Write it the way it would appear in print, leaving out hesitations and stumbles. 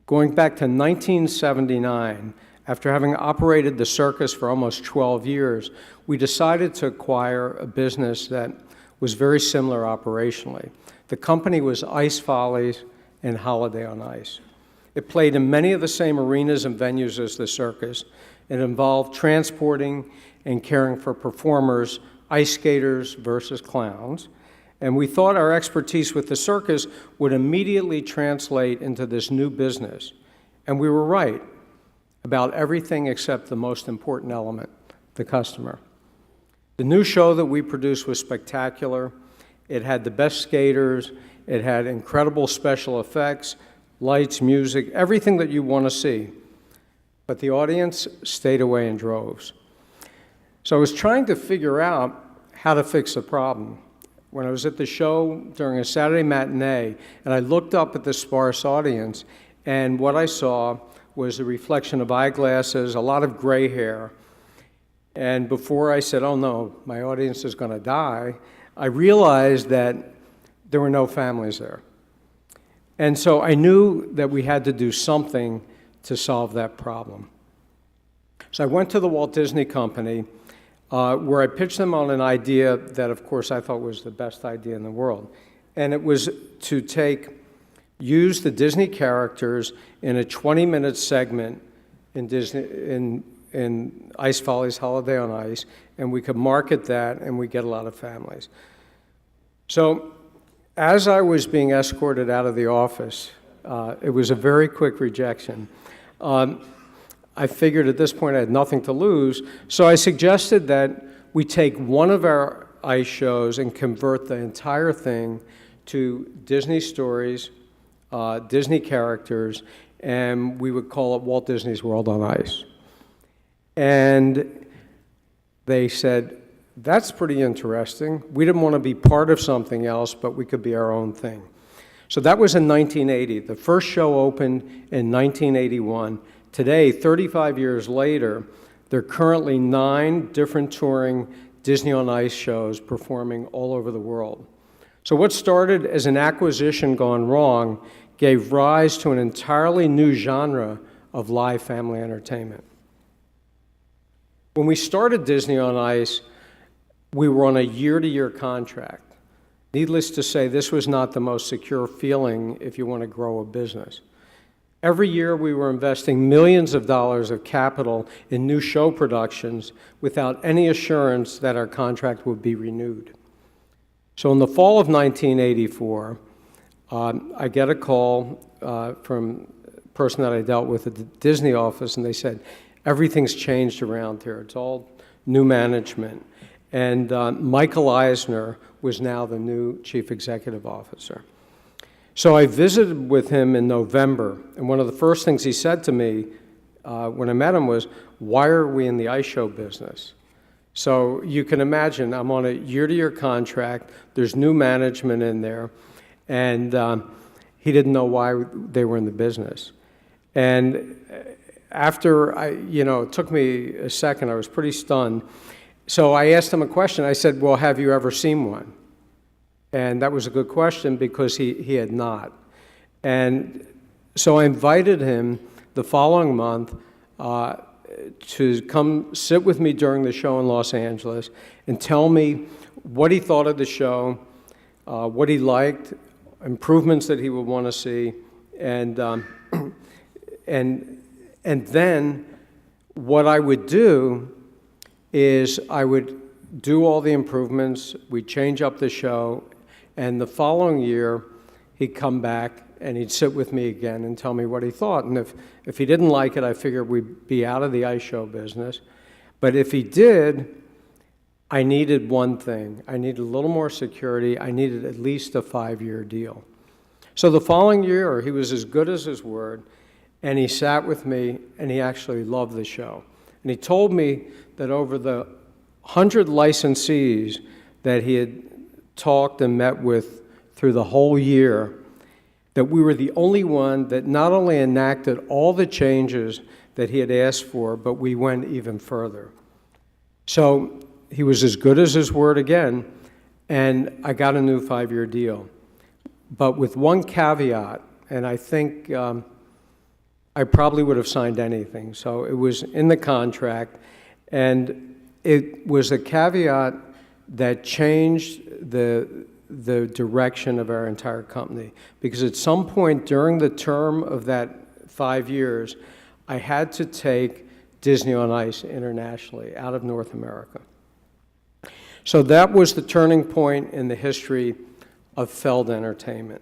Going back to 1979, after having operated the circus for almost 12 years, we decided to acquire a business that was very similar operationally. The company was Ice Follies and Holiday on Ice. It played in many of the same arenas and venues as the circus. It involved transporting and caring for performers, ice skaters versus clowns. And we thought our expertise with the circus would immediately translate into this new business. And we were right about everything except the most important element, the customer. The new show that we produced was spectacular. It had the best skaters. It had incredible special effects, lights, music, everything that you want to see. But the audience stayed away in droves. So I was trying to figure out how to fix the problem. When I was at the show during a Saturday matinee, and I looked up at the sparse audience, and what I saw was a reflection of eyeglasses, a lot of gray hair. And before I said, oh no, my audience is going to die, I realized that there were no families there. And so I knew that we had to do something to solve that problem. So I went to the Walt Disney Company, where I pitched them on an idea that, of course, I thought was the best idea in the world. And it was to use the Disney characters in a 20-minute segment in Ice Follies, Holiday on Ice, and we could market that, and we get a lot of families. So as I was being escorted out of the office, it was a very quick rejection. I figured at this point I had nothing to lose, so I suggested that we take one of our ice shows and convert the entire thing to Disney stories, Disney characters, and we would call it Walt Disney's World on Ice. And they said, that's pretty interesting. We didn't want to be part of something else, but we could be our own thing. So that was in 1980. The first show opened in 1981. Today, 35 years later, there are currently 9 different touring Disney on Ice shows performing all over the world. So what started as an acquisition gone wrong gave rise to an entirely new genre of live family entertainment. When we started Disney on Ice, we were on a year-to-year contract. Needless to say, this was not the most secure feeling if you want to grow a business. Every year we were investing millions of dollars of capital in new show productions without any assurance that our contract would be renewed. So in the fall of 1984, I get a call from a person that I dealt with at the Disney office, and they said, everything's changed around here. It's all new management. And Michael Eisner was now the new chief executive officer. So I visited with him in November, and one of the first things he said to me when I met him was, why are we in the ice show business? So you can imagine, I'm on a year-to-year contract, there's new management in there, and he didn't know why they were in the business. And after it took me a second, I was pretty stunned. So I asked him a question. I said, well, have you ever seen one? And that was a good question because he had not. And so I invited him the following month to come sit with me during the show in Los Angeles and tell me what he thought of the show, what he liked, improvements that he would want to see, and then what I would do is I would do all the improvements, we'd change up the show, and the following year he'd come back and he'd sit with me again and tell me what he thought. And if he didn't like it, I figured we'd be out of the ice show business. But if he did, I needed one thing. I needed a little more security. I needed at least a 5-year deal. So the following year, he was as good as his word, and he sat with me, and he actually loved the show. And he told me that over the 100 licensees that he had talked and met with through the whole year, that we were the only one that not only enacted all the changes that he had asked for, but we went even further. So he was as good as his word again, and I got a new 5-year deal. But with one caveat, and I think I probably would have signed anything. So it was in the contract, and it was a caveat that changed the direction of our entire company. Because at some point during the term of that 5 years, I had to take Disney on Ice internationally, out of North America. So that was the turning point in the history of Feld Entertainment.